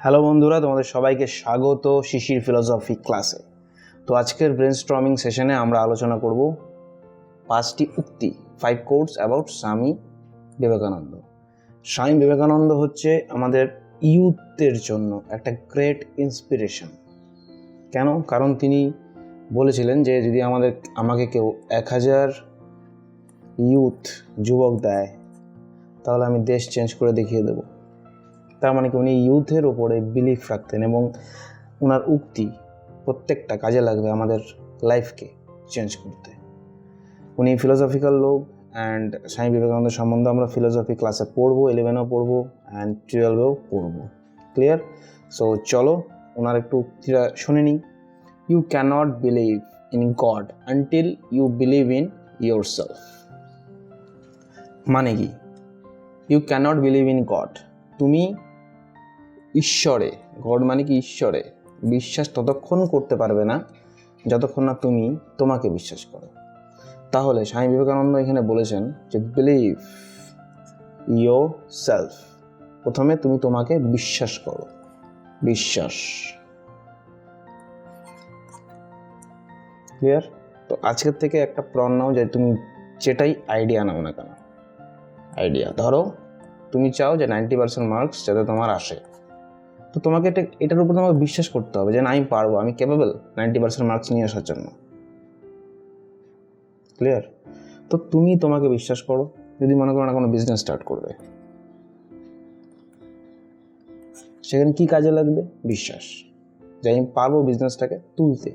Hello বন্ধুরা, তোমাদের সবাইকে স্বাগত শিশির ফিলোসফি ক্লাসে। তো আজকের ব্রেনস্টর্মিং সেশনে আমরা আলোচনা করব 5টি উক্তি, 5 কোটস অ্যাবাউট স্বামী বিবেকানন্দ। স্বামী বিবেকানন্দ হচ্ছে আমাদের ইউথদের জন্য একটা গ্রেট ইন্সপিরেশন। কেন? কারণ তিনি বলেছিলেন যে যদি আমাকে কেউ 1000 যুবক দেয় তাহলে আমি দেশ চেঞ্জ করে দেখিয়ে দেবো। তার মানে কি উনি ইউথের ওপরে বিলিফ রাখতেন এবং ওনার উক্তি প্রত্যেকটা কাজে লাগবে আমাদের লাইফকে চেঞ্জ করতে। উনি ফিলোসফিক্যাল লোক অ্যান্ড স্বামী বিবেকানন্দ সম্বন্ধে আমরা ফিলোসফি ক্লাসে পড়বো, 11এও পড়বো অ্যান্ড 12এও পড়বো। ক্লিয়ার? সো চলো ওনার একটু উক্তিটা শুনে নিই। You cannot believe in God until you believe in yourself. মানে কি? You cannot believe in God, তুমি ঈশ্বরে, গড মানে কি ঈশ্বরে বিশ্বাস ততক্ষণ করতে পারবে না যতক্ষণ না তুমি তোমাকে বিশ্বাস করো। তাহলে স্বামী বিবেকানন্দ এখানে বলেছেন যে বিলিভ ইয়োর সেলফ, প্রথমে তুমি তোমাকে বিশ্বাস করো। বিশ্বাস। ক্লিয়ার? তো আজকের থেকে একটা প্রণ নাও যে তুমি যেটাই আইডিয়া নাও না কেন, আইডিয়া ধরো তুমি চাও যে 90% মার্কস যাতে তোমার আসে, তো তোমাকে এটার উপর তোমাকে বিশ্বাস করতে হবে যে না, আমি পারবো, আমি ক্যাপেবল 90% মার্কস নিয়ে আসার জন্য। ক্লিয়ার? তো তুমি তোমাকে বিশ্বাস করো। যদি মনে করো না কোনো বিজনেস স্টার্ট করবে, সেখানে কি কাজে লাগবে? বিশ্বাস, যে আমি পারবো বিজনেসটাকে তুলতে,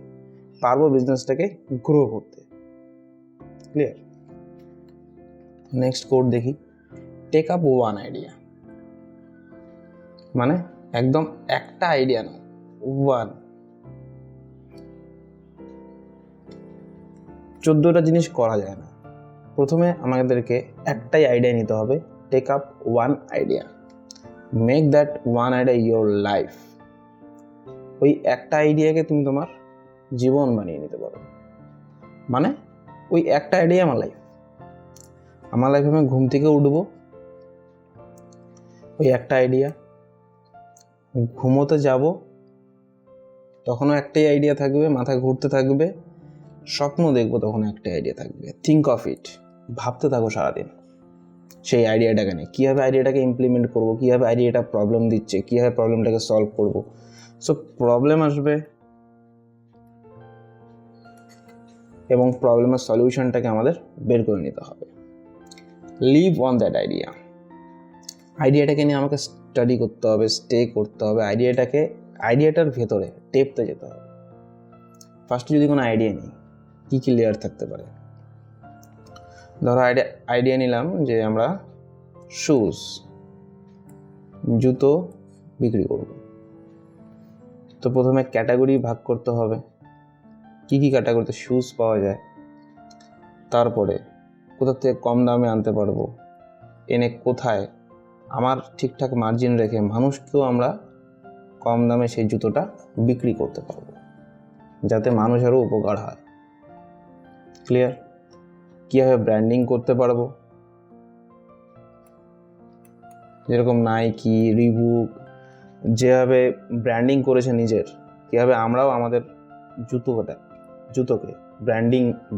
পারবো বিজনেসটাকে গ্রো করতে। ক্লিয়ার? নেক্সট কোড দেখি। টেক আপ ওয়ান আইডিয়া, মানে একদম একটা আইডিয়া নাও, ওয়ান। 14টা জিনিস করা যায় না, প্রথমে আমাদেরকে একটাই আইডিয়া নিতে হবে। Take up one idea, make that one idea your life. ওই একটা আইডিয়াকে তুমি তোমার জীবন বানিয়ে নিতে পারো। মানে ওই একটা আইডিয়া আমার লাইফ। আমার লাইফে আমি ঘুম থেকে উঠবো, ওই একটা আইডিয়া। ঘুমোতে যাব, তখনও একটাই আইডিয়া থাকবে, মাথা ঘুরতে থাকবে। স্বপ্ন দেখবো, তখন একটাই আইডিয়া থাকবে। থিঙ্ক অফ ইট, ভাবতে থাকো সারাদিন সেই আইডিয়াটাকে নিয়ে, কীভাবে আইডিয়াটাকে ইমপ্লিমেন্ট করবো, কীভাবে আইডিয়াটা প্রবলেম দিচ্ছে, কীভাবে প্রবলেমটাকে সলভ করবো। সো প্রবলেম আসবে এবং প্রবলেমের সলিউশনটাকে আমাদের বের করে নিতে হবে। Live on that idea. আইডিয়াটাকে নিয়ে আমাকে স্টাডি করতে হবে, স্টে করতে হবে, আইডিয়াটার ভেতরে টেপতে যেতে হবে। ফার্স্টে যদি কোনো আইডিয়া নেই, কী কী লেয়ার থাকতে পারে? ধরো আইডিয়া নিলাম যে আমরা জুতো বিক্রি করব। তো প্রথমে ক্যাটাগরি ভাগ করতে হবে, কী কী ক্যাটাগরিতে শুজ পাওয়া যায়, তারপরে কোথা থেকে কম দামে আনতে পারবো, এনে কোথায় আমার ঠিকঠাক মার্জিন রেখে মানুষকেও আমরা কম দামে সেই জুতোটা বিক্রি করতে পারবো, যাতে মানুষেরও উপকার হয়। ক্লিয়ার? কীভাবে ব্র্যান্ডিং করতে পারবো, যেরকম নাইকি, রিবুক যেভাবে ব্র্যান্ডিং করেছে নিজের, কীভাবে আমরাও আমাদের জুতোকে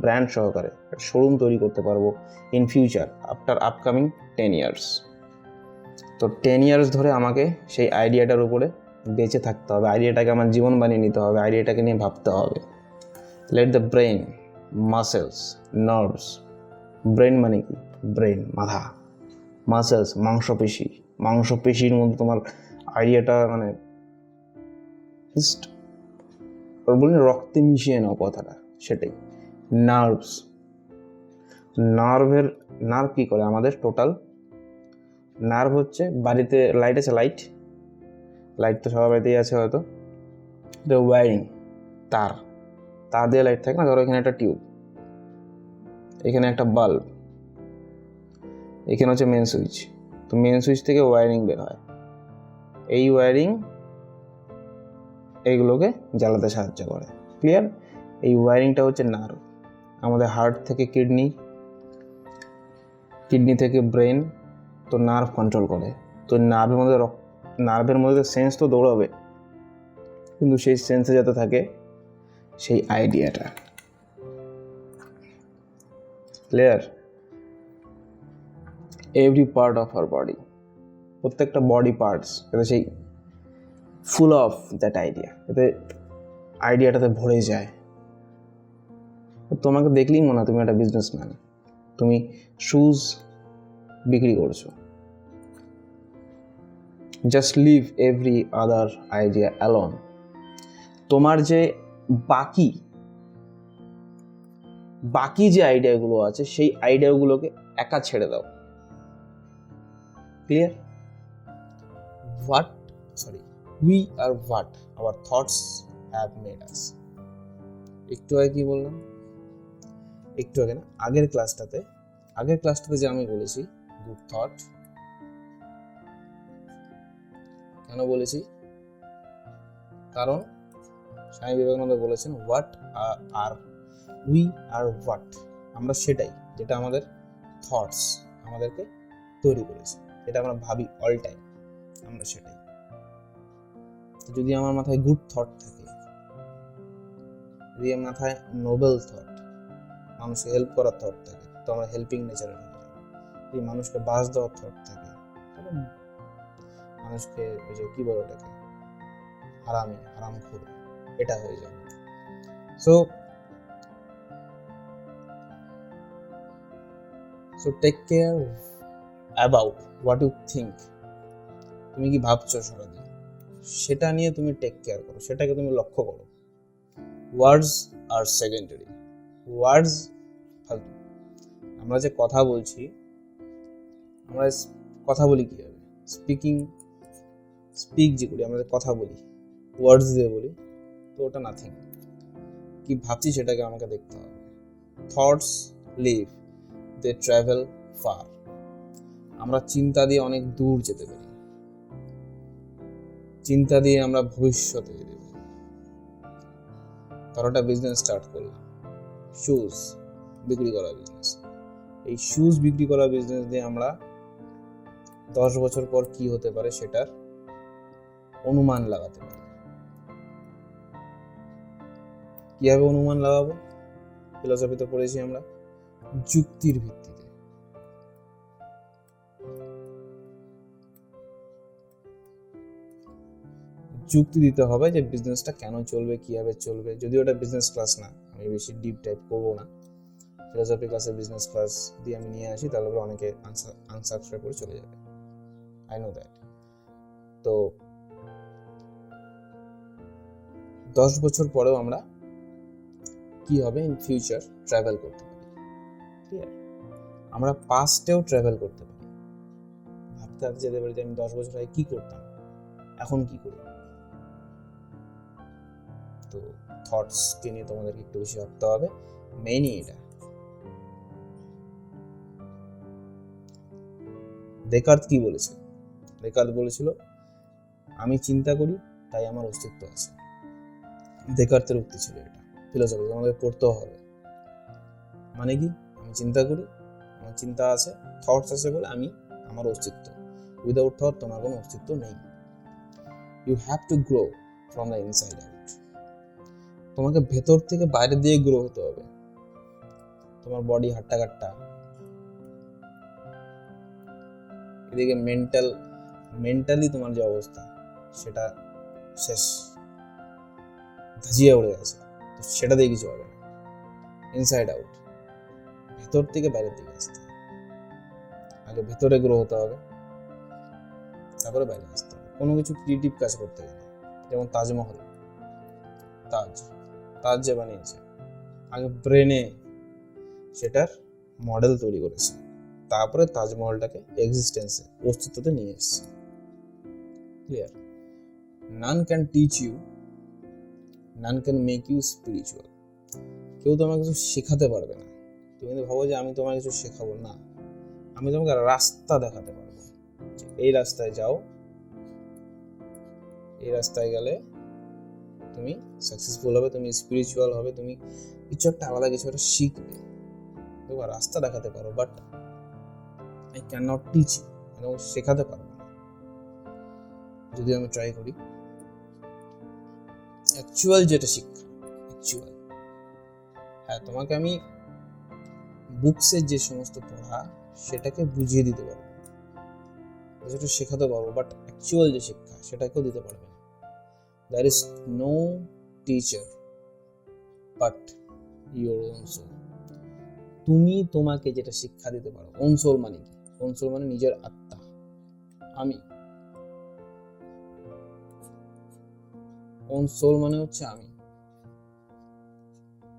ব্র্যান্ড সহকারে শোরুম তৈরি করতে পারবো in future, after upcoming 10 years। তো 10 years ধরে আমাকে সেই আইডিয়াটার উপরে বেঁচে থাকতে হবে, আইডিয়াটাকে আমার জীবন বানিয়ে নিতে হবে, আইডিয়াটাকে নিয়ে ভাবতে হবে। Let the brain, muscles, nerves. Brain মানে কি? ব্রেন মাথা, মাসেলস মাংসপেশির মধ্যে তোমার আইডিয়াটা মানে জাস্ট বলি রক্তে মিশিয়ে নাও কথাটা, সেটাই। নার্ভস, নার্ভ কী করে আমাদের? টোটাল নার্ভ হচ্ছে, বাড়িতে লাইট আছে, লাইট তো সবার বাড়িতেই আছে হয়তো। ওয়্যারিং, তার দিয়ে লাইট থাকে না। ধরো এখানে একটা টিউব, এখানে একটা বাল্ব, এখানে হচ্ছে মেন সুইচ। তো মেন সুইচ থেকে ওয়্যারিং বের হয়, এই ওয়্যারিং এইগুলোকে জ্বালাতে সাহায্য করে। ক্লিয়ার? এই ওয়্যারিংটা হচ্ছে নার্ভ। আমাদের হার্ট থেকে কিডনি থেকে ব্রেন, তো নার্ভ কন্ট্রোল করে। তো নার্ভের মধ্যে নার্ভের মধ্যে সেন্স তো দৌড়াবে, কিন্তু সেই সেন্সে যাতে থাকে সেই আইডিয়াটা। Clear? Every part of our body, প্রত্যেকটা বডি পার্টস যাতে সেই ফুল অফ দ্যাট আইডিয়া, যাতে আইডিয়াটাতে ভরে যায়। তোমাকে দেখলেই মনে হয় তুমি একটা বিজনেসম্যান, তুমি শুজ বিক্রি করছো। Just leave every other idea alone. তোমার যে বাকি যে আইডিয়াগুলো আছে সেই আইডিয়াগুলোকে একা ছেড়ে দাও। Clear? We are what hour thoughts have made us. একটু আগে কি বললাম? একটু আগে না, আগের ক্লাসটাতে যে আমি বলেছি গুড থট। কেন বলেছি? কারণ স্বামী বিবেকানন্দ বলেছেন what are we are what, আমরা সেটাই যেটা আমাদের থটস আমাদেরকে তৈরি করেছে, যেটা আমরা ভাবি অল টাইম, আমরা সেটাই। যদি আমার মাথায় গুড থট থাকে, যদি আমার মাথায় নোবেল থট, মানুষকে হেল্প করার থট থাকে, তো আমরা হেল্পিং নেচারে হয়ে যাবো। যদি মানুষকে বাস দেওয়ার থট থাকে, মানুষকে ওই যে কি বলে ওটাকে, হারামখোর, এটা হয়ে যাবে। So take care about what you think. তুমি কি ভাবছো সারাদিন, সেটা নিয়ে তুমি টেক কেয়ার করো, সেটাকে তুমি লক্ষ্য করো। ওয়ার্ডস আর সেকেন্ডারি, ওয়ার্ডস ফালতু। আমরা যে কথা বলছি, আমরা কথা বলি কীভাবে? স্পিক যে করি, আমরা যে কথা বলি ওয়ার্ডস দিয়ে বলি, তো ওটা নাথিং। কি ভাবছি সেটাকে আমাকে দেখতে হবে। থটস লিভ, দে ট্রাভেল ফার। আমরা চিন্তা দিয়ে অনেক দূর যেতে পারি, চিন্তা দিয়ে আমরা ভবিষ্যতে যেতে পারি। ধরো একটা বিজনেস স্টার্ট করলাম, শুজ বিক্রি করা বিজনেস। এই শুজ বিক্রি করা বিজনেস দিয়ে আমরা 10 বছর পর কি হতে পারে সেটার অনুমান লাগাতে পারি। কিভাবে অনুমান লাগাবো? ফিলোসফিতে পড়েছি আমরা, যুক্তির ভিত্তিতে। যুক্তি দিতে হবে যে বিজনেসটা কেন চলবে, কিভাবে চলবে। যদিও ওটা বিজনেস ক্লাস না, আমি বেশি ডিপ টাইপ করবো না। ফিলোসফি ক্লাসে বিজনেস ক্লাস দিয়ে আমি নিয়ে আসি, তাহলে অনেকে আনসাবস্ক্রাইব করে চলে যাবে, আই নো দ্যাট। তো 10 বছর পরেও আমরা কি হবে ইন ফিউচার ট্রাভেল করতে পারি। ক্লিয়ার? আমরা পাস্টেও ট্রাভেল করতে পারি, ভাবতে যেতে পারি যে আমি 10 বছর আগে কি করতাম, এখন কি করি। তো থটসকে নিয়ে তোমাদেরকে একটু বেশি ভাবতে হবে, মেইনই এটা। ডেকার্ত কি বলেছে? ডেকার্ত বলেছিল আমি চিন্তা করি তাই আমার অস্তিত্ব আছে। ডেকার্তের উক্তি ছিল এটা, ফিলোসফি আমাদের পড়তেও হবে। মানে কি? আমি চিন্তা করি, আমার চিন্তা আছে, থটস আছে বলে আমার অস্তিত্ব। উইদাউট থট তোমার কোনো অস্তিত্ব নেই। You have to grow from the inside out. তোমাকে ভেতর থেকে বাইরে দিয়ে গ্রো হতে হবে। তোমার বডি হাট্টা কাট্টা, এদিকে মেন্টালি তোমার যে অবস্থা সেটা শেষ, ধাজিয়া উড়ে গেছে, তো সেটা দিয়ে কিছু হবে না। ইনসাইড আউট, ভেতর থেকে বাইরের দিকে আসতে হবে। আগে ভেতরে গ্রো হতে হবে, তারপরে বাইরে আসতে হবে। কোনো কিছু ক্রিয়েটিভ কাজ করতে গেলে, যেমন তাজমহল, তাজ যে বানিয়েছে, আগে ব্রেনে সেটার মডেল তৈরি করেছে, তারপরে তাজমহলটাকে এক্সিস্টেন্সে, অস্তিত্বতে নিয়ে এসেছে। Clear? None can teach you, none can make you spiritual. কেউ তোমাকে কিছু শেখাতে পারবে না। তুমি কিন্তু ভাবো যে আমি তোমাকে কিছু শেখাবো না, আমি তোমাকে রাস্তা দেখাতে পারবো, এই রাস্তায় যাও, এই রাস্তায় গেলে তুমি সাকসেসফুল হবে, তুমি স্পিরিচুয়াল হবে, তুমি কিছু একটা আলাদা কিছু একটা শিখবে। তোমার রাস্তা দেখাতে পারো, but I cannot teach you, আমি শেখাতে পারবো না। যদি আমি ট্রাই করি, অ্যাকচুয়াল যেটা শিক্ষা, অ্যাকচুয়াল, হ্যাঁ তোমাকে আমি বুকসের যে সমস্ত পড়া সেটাকে বুঝিয়ে দিতে পারবো, সেটা শেখাতে পারবো, বাট অ্যাকচুয়াল যে শিক্ষা সেটা কেউ দিতে পারবে না। There is no teacher but your own soul. তুমি তোমাকে যেটা শিক্ষা দিতে পারো। ওন সোল মানে কি? ওন সোল মানে নিজের আত্মা, আমি। ওন সোল মানে হচ্ছে আমি।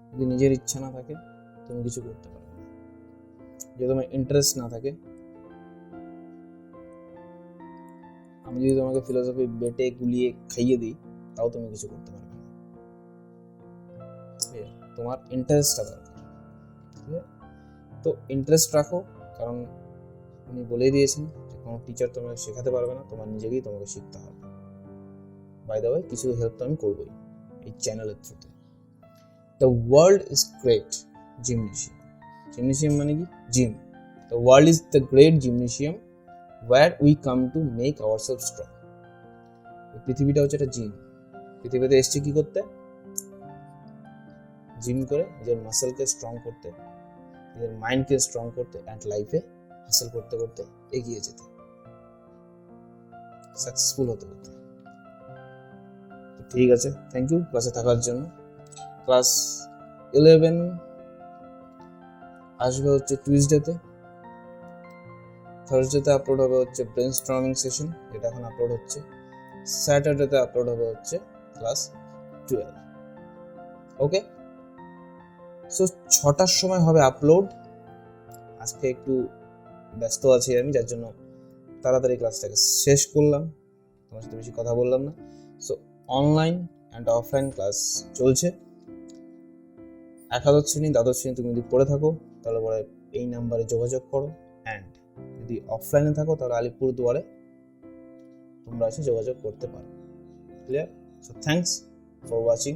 যদি নিজের ইচ্ছা না থাকে তুমি কিছু করতে পারবে না, যদি তোমার ইন্টারেস্ট না থাকে, আমি যদি তোমাকে ফিলোসফি বেটে গুলিয়ে খাইয়ে দিই তাও তুমি কিছু করতে পারবে না। তোমার ইন্টারেস্টটা দরকার। ঠিক আছে, তো ইন্টারেস্ট রাখো, কারণ উনি বলেই দিয়েছেন যে কোনো টিচার তোমাকে শেখাতে পারবে না, তোমার নিজেকেই তোমাকে শিখতে হবে। বাই দ্য ওয়ে, কিছু হেল্প তো আমি করবোই এই চ্যানেলের থ্রুতে। The world is great gymnasium. Gymnasium মানে কি? Gym. The world is the great gymnasium where we come to make ourselves strong. পৃথিবীটা হচ্ছে একটা জিম। পৃথিবীতে এসছে কি করতে? জিম করে নিজের মাসেলকে স্ট্রং করতে, নিজের মাইন্ডকে স্ট্রং করতে, অ্যান্ড লাইফে হাসিল করতে করতে এগিয়ে যেতে, সাকসেসফুল হতে হতে। তো ঠিক আছে, থ্যাংক ইউ ক্লাসে থাকার জন্য। ক্লাস 11 আসবে হচ্ছে টুইসডেতে, থার্সডেতে আপলোড হবে হচ্ছে ব্রেন স্টর্মিং সেশন, যেটা এখন আপলোড হচ্ছে। স্যাটারডেতে আপলোড হবে হচ্ছে ক্লাস 12। ওকে, সো 6টার সময় হবে আপলোড। আজকে একটু ব্যস্ত আছি আমি, যার জন্য তাড়াতাড়ি ক্লাসটাকে শেষ করলাম, তোমার সাথে বেশি কথা বললাম না। So online and offline class চলছে। একাদশ শ্রেণী, দ্বাদশ শ্রেণী তুমি যদি পড়ে থাকো তাহলে পরে এই নাম্বারে যোগাযোগ করো, অ্যান্ড যদি অফলাইনে থাকো তাহলে আলিপুরদুয়ারে তোমরা এসে যোগাযোগ করতে পারো। Clear? So thanks for watching.